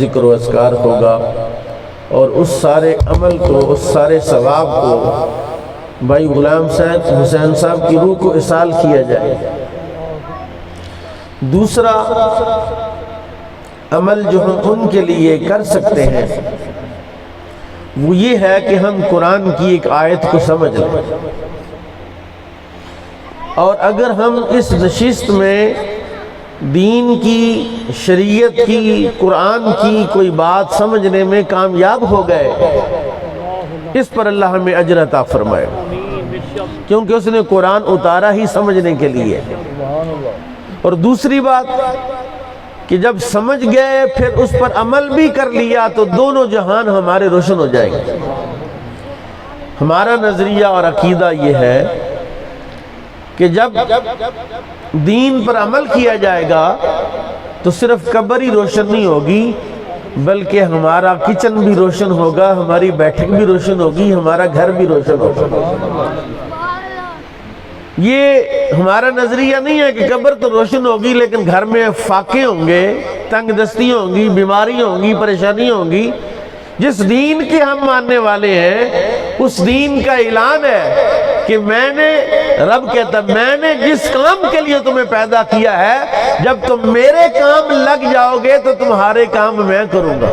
ذکر و اذکار ہوگا اور اس سارے عمل کو، اس سارے ثواب کو بھائی غلام صاحب حسین صاحب کی روح کو اصال کیا جائے۔ دوسرا عمل جو ہم ان کے لیے کر سکتے ہیں وہ یہ ہے کہ ہم قرآن کی ایک آیت کو سمجھ لیں، اور اگر ہم اس نشست میں دین کی، شریعت کی، قرآن کی کوئی بات سمجھنے میں کامیاب ہو گئے، اس پر اللہ ہمیں اجر عطا فرمائے، کیونکہ اس نے قرآن اتارا ہی سمجھنے کے لیے۔ اور دوسری بات کہ جب سمجھ گئے پھر اس پر عمل بھی کر لیا تو دونوں جہان ہمارے روشن ہو جائیں گے۔ ہمارا نظریہ اور عقیدہ یہ ہے کہ جب دین پر عمل کیا جائے گا تو صرف قبر ہی روشن نہیں ہوگی، بلکہ ہمارا کچن بھی روشن ہوگا، ہماری بیٹھک بھی روشن ہوگی، ہمارا گھر بھی روشن ہوگا۔ یہ ہمارا نظریہ نہیں ہے کہ قبر تو روشن ہوگی لیکن گھر میں فاقے ہوں گے، تنگ دستی ہوں گی، بیماری ہوں گی، پریشانی ہوں گی۔ جس دین کے ہم ماننے والے ہیں اس دین کا اعلان ہے کہ رب کہتا میں نے جس کام کے لیے تمہیں پیدا کیا ہے، جب تم میرے کام لگ جاؤ گے تو تمہارے کام میں کروں گا،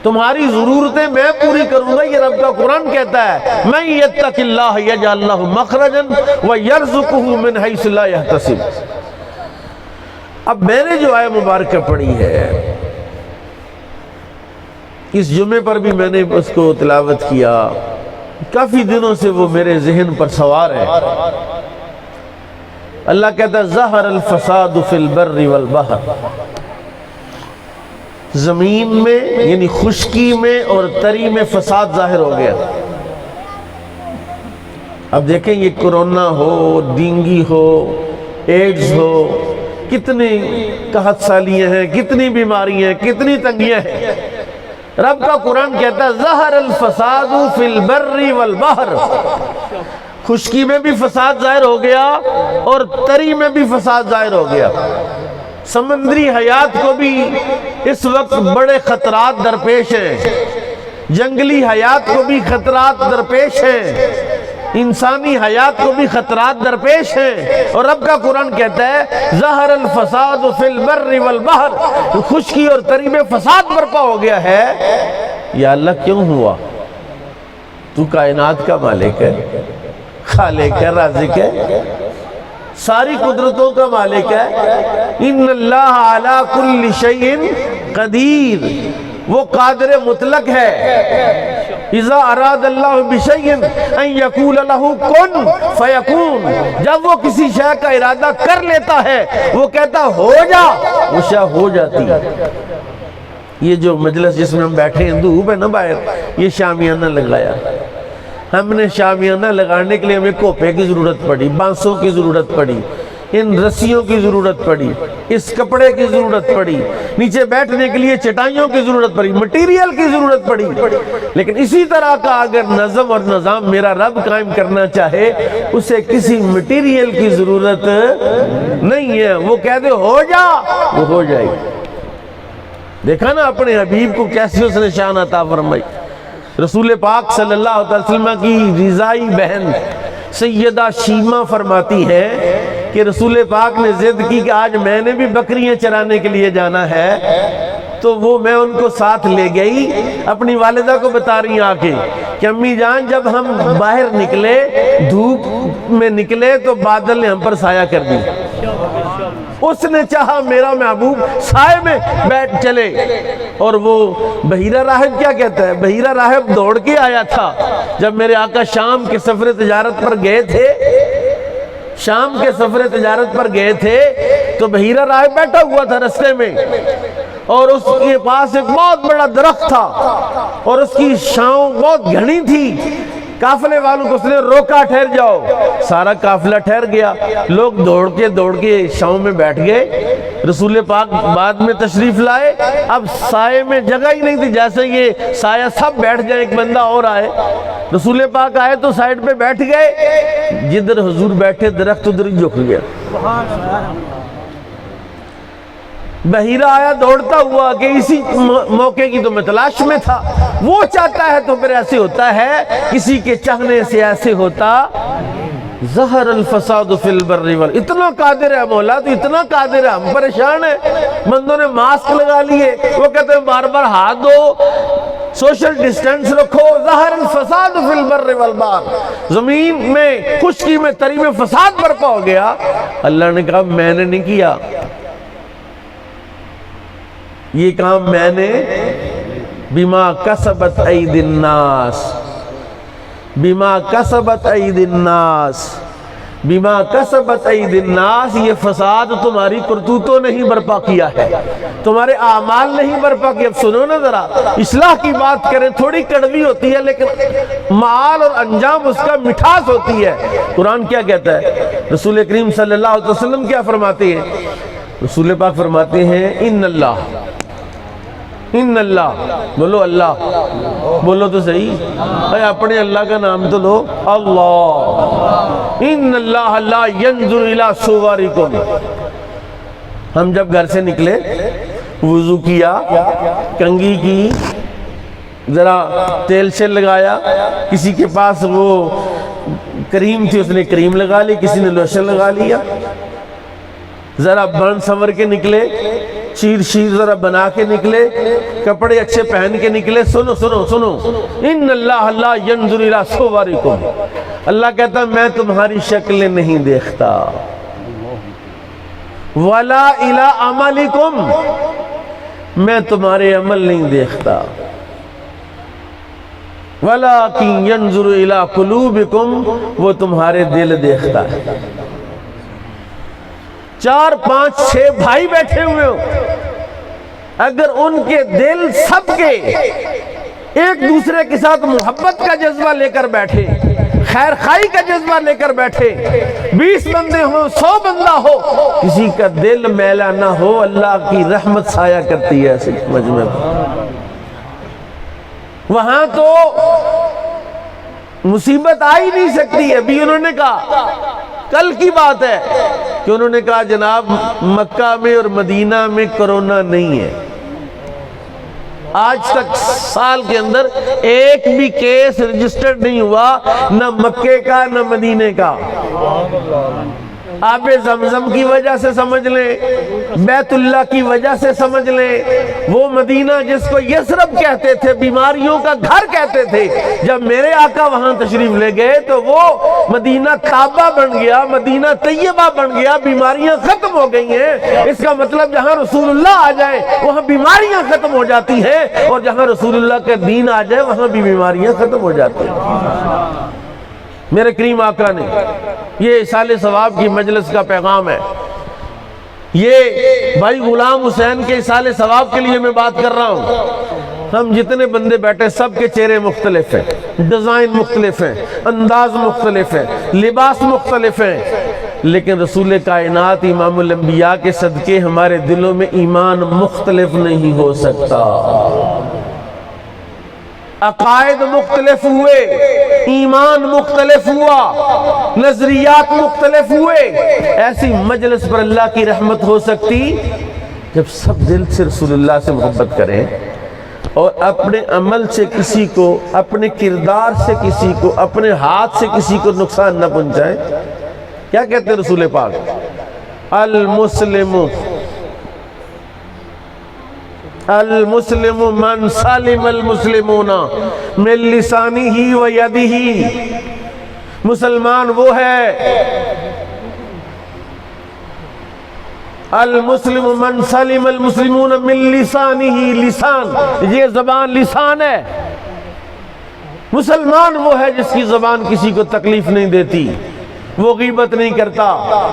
تمہاری ضرورتیں میں پوری کروں گا۔ یہ رب کا قرآن کہتا ہے من یتق اللہ یجعل لہ مخرجا ویرزقہ من حیث لا یحتسب۔ اب میں نے جو آیت مبارکہ پڑھی ہے اس جمعے پر بھی میں نے اس کو تلاوت کیا، کافی دنوں سے وہ میرے ذہن پر سوار ہے۔ اللہ کہتا ہے ظہر الفساد فی البر والبحر، زمین میں یعنی خشکی میں اور تری میں فساد ظاہر ہو گیا۔ اب دیکھیں یہ کورونا ہو، ڈینگی ہو، ایڈز ہو، کتنی قحط سالیاں ہیں، کتنی بیماریاں ہیں، کتنی تنگیاں ہیں۔ رب کا قرآن کہتا ہے ظہر الفساد فی البر والبحر، خشکی میں بھی فساد ظاہر ہو گیا اور تری میں بھی فساد ظاہر ہو گیا۔ سمندری حیات کو بھی اس وقت بڑے خطرات درپیش ہیں، جنگلی حیات کو بھی خطرات درپیش ہیں، انسانی حیات کو بھی خطرات درپیش ہیں، اور رب کا قرآن کہتا ہے ظہر الفساد فی البر والبحر، خشکی اور تری میں فساد برپا ہو گیا ہے۔ یا اللہ کیوں ہوا؟ تو کائنات کا مالک ہے، خالق ہے، رازق ہے، ساری قدرتوں کا مالک ہے۔ ان اللہ علی کل شیء قدیر، وہ قادر مطلق ہے۔ اذا اراد اللہ بشیء ان یقول لہ کن فیکون، جب وہ کسی شے کا ارادہ کر لیتا ہے وہ کہتا ہو جا، وہ شے ہو جاتی ہے۔ یہ جو مجلس جس میں ہم بیٹھے ہیں، دھوپ ہے نا باہر، یہ شامیانہ لگایا، ہم نے شامیانہ لگانے کے لیے ہمیں کوپے کی ضرورت پڑی، بانسوں کی ضرورت پڑی، ان رسیوں کی ضرورت پڑی، اس کپڑے کی ضرورت پڑی، نیچے بیٹھنے کے لیے چٹائیوں کی ضرورت پڑی، مٹیریل کی ضرورت پڑی۔ لیکن اسی طرح کا اگر نظم اور نظام میرا رب قائم کرنا چاہے اسے کسی مٹیریل کی ضرورت نہیں ہے، وہ کہہ دے ہو جا، وہ ہو جائے گی۔ دیکھا نا اپنے حبیب کو کیسے اس نے شان عطا فرمائی۔ رسول پاک صلی اللہ علیہ وسلم کی رضائی بہن سیدہ شیمہ فرماتی ہے کہ رسول پاک نے ضد کی کہ آج میں نے بھی بکریاں چرانے کے لیے جانا ہے، تو وہ میں ان کو ساتھ لے گئی، اپنی والدہ کو بتا رہی آ کے کہ امی جان جب ہم باہر نکلے، دھوپ میں نکلے تو بادل نے ہم پر سایہ کر دی، اس نے چاہا میرا محبوب سائے میں بیٹھ چلے۔ اور وہ بحیرہ راہب کیا کہتا ہے؟ بحیرہ راہب دوڑ کے آیا تھا جب میرے آقا شام کے سفر تجارت پر گئے تھے، شام کے سفر تجارت پر گئے تھے تو بحیرہ راہب بیٹھا ہوا تھا رستے میں، اور اس کے پاس ایک بہت بڑا درخت تھا اور اس کی چھاؤں بہت گھنی تھی۔ قافلے والوں کو اس نے روکا، ٹھہر جاؤ، سارا قافلہ ٹھہر گیا، لوگ دوڑ کے چھاؤں میں بیٹھ گئے۔ رسول پاک بعد میں تشریف لائے، اب سائے میں جگہ ہی نہیں تھی، جیسے یہ سایہ سب بیٹھ جائیں ایک بندہ اور آئے، رسول پاک آئے تو سائیڈ پہ بیٹھ گئے، جدھر حضور بیٹھے درخت ادھر ہی جھک گیا۔ بحیرہ آیا دوڑتا ہوا کہ اسی موقع کی تو میں تلاش میں تھا، وہ چاہتا ہے تو پھر ایسے ہوتا ہے، کسی کے چاہنے سے ایسے ہوتا۔ ظہر الفساد فی البر والبحر، اتنا قادر ہے مولا، تو اتنا قادر ہے، ہم پریشان ہیں۔ بندوں نے ماسک لگا لیے، وہ کہتے ہیں بار بار ہاتھ دھو، سوشل ڈسٹینس رکھو۔ ظہر الفساد فی البر والبحر، زمین میں خشکی میں تری میں فساد برپا ہو گیا۔ اللہ نے کہا میں نے نہیں کیا یہ کام، میں نے بما کسبت ایدی الناس، بما کسبت ایدی الناس، بما کسبت ایدی الناس، یہ فساد تمہاری کرتوتوں نے ہی برپا کیا ہے، تمہارے اعمال نہیں برپا کیا۔ اب سنو نا ذرا، اصلاح کی بات کریں، تھوڑی کڑوی ہوتی ہے لیکن معال اور انجام اس کا مٹھاس ہوتی ہے۔ قرآن کیا کہتا ہے؟ رسول کریم صلی اللہ علیہ وسلم کیا فرماتے ہیں؟ رسول پاک فرماتے ہیں ان اللہ، ان اللہ، بولو اللہ، بولو تو صحیح، اے اپنے اللہ کا نام تو لو، اللہ، ان اللہ لا ينظر الى صورکم۔ ہم جب گھر سے نکلے، وضو کیا، کنگھی کی، ذرا تیل شیل لگایا، کسی کے پاس وہ کریم تھی اس نے کریم لگا لی، کسی نے لوشن لگا لیا، ذرا بن سنور کے نکلے، شیر ذرا بنا کے نکلے، کپڑے اچھے پہن کے نکلے۔ سنو سنو سنو، ان اللہ لا ينظر الى صورکم، اللہ کہتا میں تمہاری شکلیں نہیں دیکھتا، ولا الى عملکم، میں تمہارے عمل نہیں دیکھتا، ولکن ينظر الى قلوبکم، وہ تمہارے دل دیکھتا ہے۔ 4 5 6 بھائی بیٹھے ہوئے ہو، اگر ان کے دل سب کے ایک دوسرے کے ساتھ محبت کا جذبہ لے کر بیٹھے، خیر خائی کا جذبہ لے کر بیٹھے، 20 بندے ہوں، 100 بندہ ہو، کسی کا دل میلا نہ ہو، اللہ کی رحمت سایہ کرتی ہے ایسے مجمع پر۔ وہاں تو مصیبت آ ہی نہیں سکتی ہے۔ ابھی انہوں نے کہا، کل کی بات ہے کہ انہوں نے کہا جناب مکہ میں اور مدینہ میں کرونا نہیں ہے، آج تک سال کے اندر ایک بھی کیس رجسٹرڈ نہیں ہوا، نہ مکے کا نہ مدینے کا۔ آب زمزم کی وجہ سے سمجھ لیں، بیت اللہ کی وجہ سے سمجھ لیں، وہ مدینہ جس کو یثرب کہتے تھے، بیماریوں کا گھر کہتے تھے، جب میرے آقا وہاں تشریف لے گئے تو وہ مدینہ طیبہ بن گیا، مدینہ طیبہ بن گیا، بیماریاں ختم ہو گئی ہیں۔ اس کا مطلب جہاں رسول اللہ آ جائے وہاں بیماریاں ختم ہو جاتی ہیں، اور جہاں رسول اللہ کا دین آ جائے وہاں بھی بیماریاں ختم ہو جاتی ہیں۔ میرے کریم آقا نے، یہ اصال ثواب کی مجلس کا پیغام ہے، یہ بھائی غلام حسین کے اصال ثواب کے لیے میں بات کر رہا ہوں۔ ہم جتنے بندے بیٹھے سب کے چہرے مختلف ہیں، ڈیزائن مختلف ہیں، انداز مختلف ہیں، لباس مختلف ہیں، لیکن رسول کائنات امام الانبیاء کے صدقے ہمارے دلوں میں ایمان مختلف نہیں ہو سکتا۔ عقائد مختلف ہوئے، ایمان مختلف ہوا، نظریات مختلف ہوئے، ایسی مجلس پر اللہ کی رحمت ہو سکتی جب سب دل سے رسول اللہ سے محبت کریں اور اپنے عمل سے کسی کو، اپنے کردار سے کسی کو، اپنے ہاتھ سے کسی کو نقصان نہ پہنچائیں۔ کیا کہتے ہیں رسول پاک؟ المسلم المسلم من سلم المسلمون من لسانہ و یدہ، مسلمان وہ ہے، المسلم من سلم المسلمون من لسانہ، لسان یہ زبان لسان ہے، مسلمان وہ ہے جس کی زبان کسی کو تکلیف نہیں دیتی، وہ غیبت نہیں کرتا،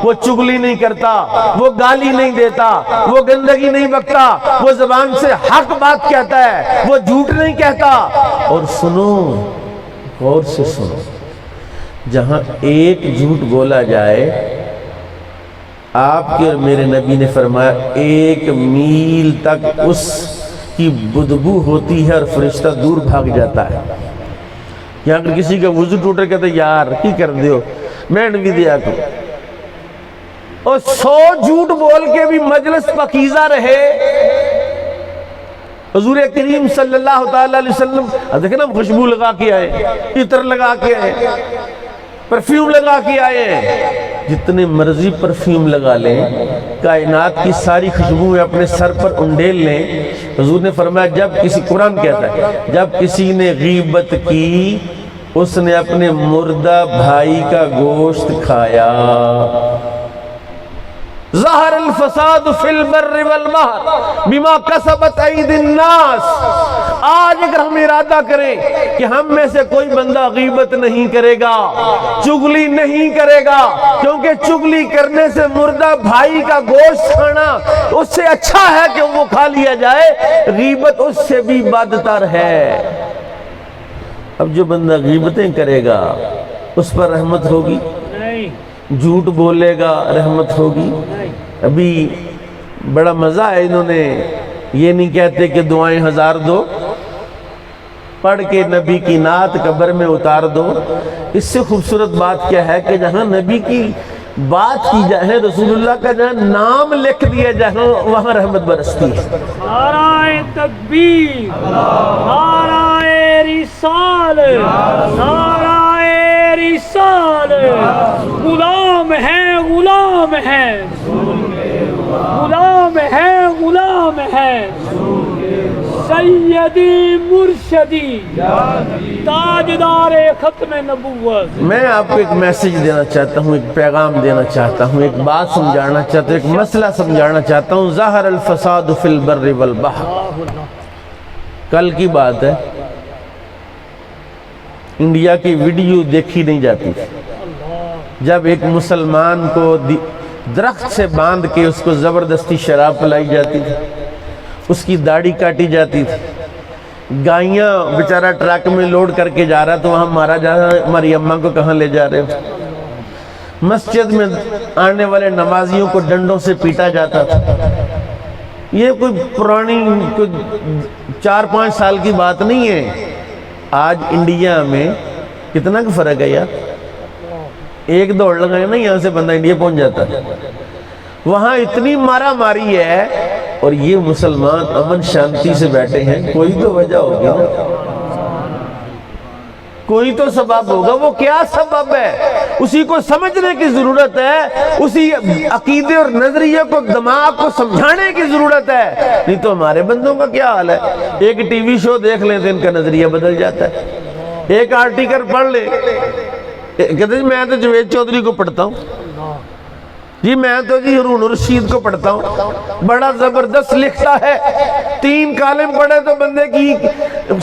وہ چغلی نہیں کرتا، وہ گالی نہیں دیتا، وہ گندگی نہیں بکتا، وہ زبان سے حق بات کہتا ہے، وہ جھوٹ نہیں کہتا۔ اور سنو، غور سے سنو، جہاں ایک جھوٹ بولا جائے، آپ کے اور میرے نبی نے فرمایا 1 میل تک اس کی بدبو ہوتی ہے اور فرشتہ دور بھاگ جاتا ہے۔ یہاں اگر کسی کا وضو ٹوٹے کہتے یار کی کر دیو، میں بھی دیا کو اور 100 جھوٹ بول کے بھی مجلس پاکیزہ رہے. حضور کریم صلی اللہ تعالی علیہ وسلم دیکھیں نا خوشبو لگا کے آئے, عطر لگا کے آئے, پرفیوم لگا کے آئے ہیں. جتنے مرضی پرفیوم لگا لیں, کائنات کی ساری خوشبویں اپنے سر پر انڈیل لیں, حضور نے فرمایا جب کسی, قرآن کہتا ہے جب کسی نے غیبت کی اس نے اپنے مردہ بھائی کا گوشت کھایا. ظہر الفساد فی البر والبحر بما کسبت ایدی الناس. آج اگر ہم ارادہ کریں کہ ہم میں سے کوئی بندہ غیبت نہیں کرے گا, چغلی نہیں کرے گا, کیونکہ چغلی کرنے سے مردہ بھائی کا گوشت کھانا اس سے اچھا ہے کہ وہ کھا لیا جائے, غیبت اس سے بھی بدتر ہے. اب جو بندہ غیبتیں کرے گا اس پر رحمت ہوگی؟ جھوٹ بولے گا رحمت ہوگی؟ ابھی بڑا مزہ ہے, انہوں نے یہ نہیں کہتے کہ دعائیں 1000 دو, پڑھ کے نبی کی نعت قبر میں اتار دو. اس سے خوبصورت بات کیا ہے کہ جہاں نبی کی بات کی جائے, رسول اللہ کا جہاں نام لکھ دیا جائے, وہاں رحمت برستی ہے. نعرہ تکبیر, نعرہ رسالت, نعرہ رسالت. غلام ہیں, غلام ہیں, غلام ہیں, غلام ہیں. سیدی مرشدی تاجدار ختم نبوت. میں آپ کو ایک میسج دینا چاہتا ہوں, ایک پیغام دینا چاہتا ہوں, ایک بات سمجھانا چاہتا ہوں, ایک مسئلہ سمجھانا چاہتا ہوں. ظہر الفساد فی البر والبحر. کل کی بات ہے, انڈیا کی ویڈیو دیکھی نہیں جاتی تھی جب ایک مسلمان کو درخت سے باندھ کے اس کو زبردستی شراب پلائی جاتی تھی, اس کی داڑھی کاٹی جاتی تھی, گائیاں بیچارہ ٹرک میں لوڈ کر کے جا رہا تو وہاں مارا جا رہا, ہماری اماں کو کہاں لے جا رہے ہو. مسجد میں آنے والے نمازیوں کو ڈنڈوں سے پیٹا جاتا تھا. یہ کوئی پرانی 4-5 سال کی بات نہیں ہے. آج انڈیا میں کتنا کا فرق ہے یار, ایک دوڑ لگائے نا یہاں سے بندہ انڈیا پہنچ جاتا ہے. وہاں اتنی مارا ماری ہے اور یہ مسلمان امن شانتی سے بیٹھے ہیں. کوئی تو وجہ ہوگی نا, کوئی تو سبب ہوگا. وہ کیا سبب ہے اسی کو سمجھنے کی ضرورت ہے, اسی عقیدے اور نظریے کو دماغ کو سمجھانے کی ضرورت ہے. نہیں تو ہمارے بندوں کا کیا حال ہے, ایک ٹی وی شو دیکھ لیں تو ان کا نظریہ بدل جاتا ہے. ایک آرٹیکل پڑھ لیں, کہتے ہیں میں تو جوید چودھری کو پڑھتا ہوں, جی میں تو جی ہارون الرشید کو پڑھتا ہوں, بڑا زبردست لکھتا ہے. 3 کالم پڑھے تو بندے کی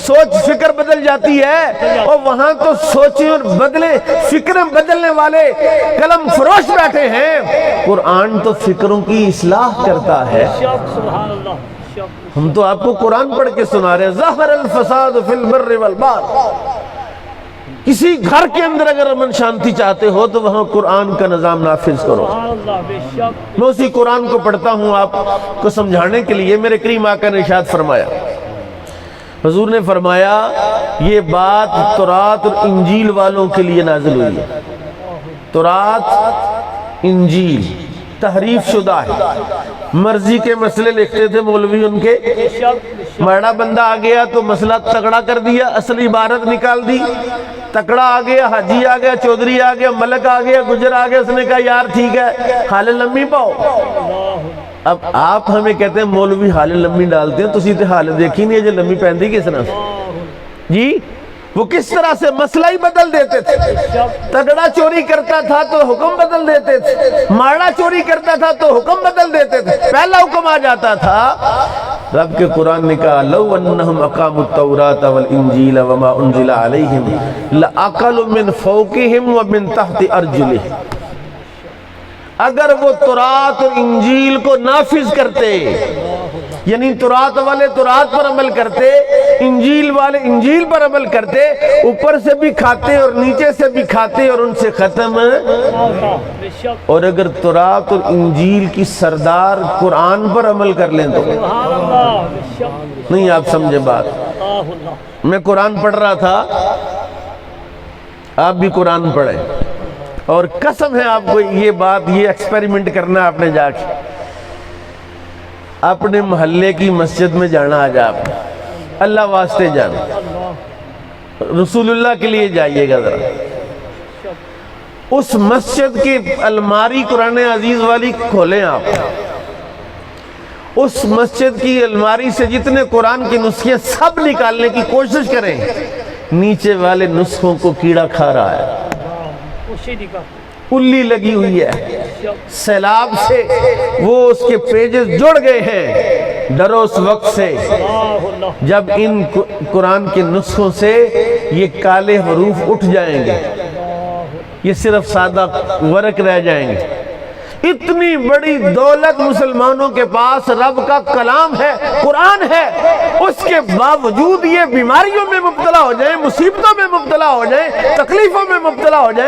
سوچ فکر بدل جاتی ہے. اور وہاں تو سوچیں اور بدلیں, فکریں بدلنے والے قلم فروش بیٹھے ہیں. قرآن تو فکروں کی اصلاح کرتا ہے. ہم تو آپ کو قرآن پڑھ کے سنا رہے ہیں. ظہر الفساد فی البر والبحر. کسی گھر کے اندر اگر امن شانتی چاہتے ہو تو وہاں قرآن کا نظام نافذ کرو. میں اسی قرآن کو پڑھتا ہوں آپ کو سمجھانے کے لیے. میرے کریم آقا نے ارشاد فرمایا, حضور نے فرمایا یہ بات تورات اور انجیل والوں کے لیے نازل ہوئی ہے. تورات انجیل تحریف شدہ ہے, مرضی کے مسئلے لکھتے تھے مولوی ان کے. ماڑا بندہ آ گیا تو مسئلہ تگڑا کر دیا, اصلی عبارت نکال دی. تکڑا آ گیا, حاجی آ گیا, چودھری آ گیا, ملک آ گیا, گجر آ گیا, اس نے کہا یار ٹھیک ہے حال لمبی پاؤ. اب آپ ہمیں کہتے ہیں مولوی حال لمبی ڈالتے ہیں, تو اسی تے حال دیکھی نہیں ہے جو لمبی پہن دی کس طرح جی. وہ کس طرح سے مسئلہ ہی بدل دیتے تھے. تگڑا چوری کرتا تھا تو حکم بدل دیتے تھے, ماڑا چوری کرتا تھا تو حکم بدل دیتے تھے. پہلا حکم آ جاتا تھا, رب کے قرآن نے کہا لو انہم اقاموا التوراۃ والانجیل وما انزل علیہم لاکلوا من فوقہم ومن تحت ارجلہم. اگر وہ تورات اور انجیل کو نافذ کرتے, یعنی تورات والے تورات پر عمل کرتے, انجیل والے انجیل پر عمل کرتے, اوپر سے بھی کھاتے اور نیچے سے بھی کھاتے اور ان سے ختم. اور اگر تورات اور انجیل کی سردار قرآن پر عمل کر لیں تو نہیں. آپ سمجھے بات. میں قرآن پڑھ رہا تھا, آپ بھی قرآن پڑھیں. اور قسم ہے آپ کو یہ بات، یہ ایکسپیریمنٹ کرنا آپ نے، جا کے اپنے محلے کی مسجد میں جانا، آج آپ اللہ واسطے جانا، رسول اللہ کے لیے جائیے گا ذرا، اس مسجد کی الماری قرآن عزیز والی کھولیں آپ، اس مسجد کی الماری سے جتنے قرآن کی نسخے سب نکالنے کی کوشش کریں، نیچے والے نسخوں کو کیڑا کھا رہا ہے، الی لگی ہوئی ہے، سیلاب سے وہ اس کے پیجز جڑ گئے ہیں، ڈرو اس وقت سے جب ان قرآن کے نسخوں سے یہ کالے حروف اٹھ جائیں گے، یہ صرف سادہ ورق رہ جائیں گے۔ اتنی بڑی دولت مسلمانوں کے پاس رب کا کلام ہے، قرآن ہے، اس کے باوجود یہ بیماریوں میں مبتلا ہو جائیں، مصیبتوں میں مبتلا ہو جائیں، تکلیفوں میں مبتلا ہو جائیں۔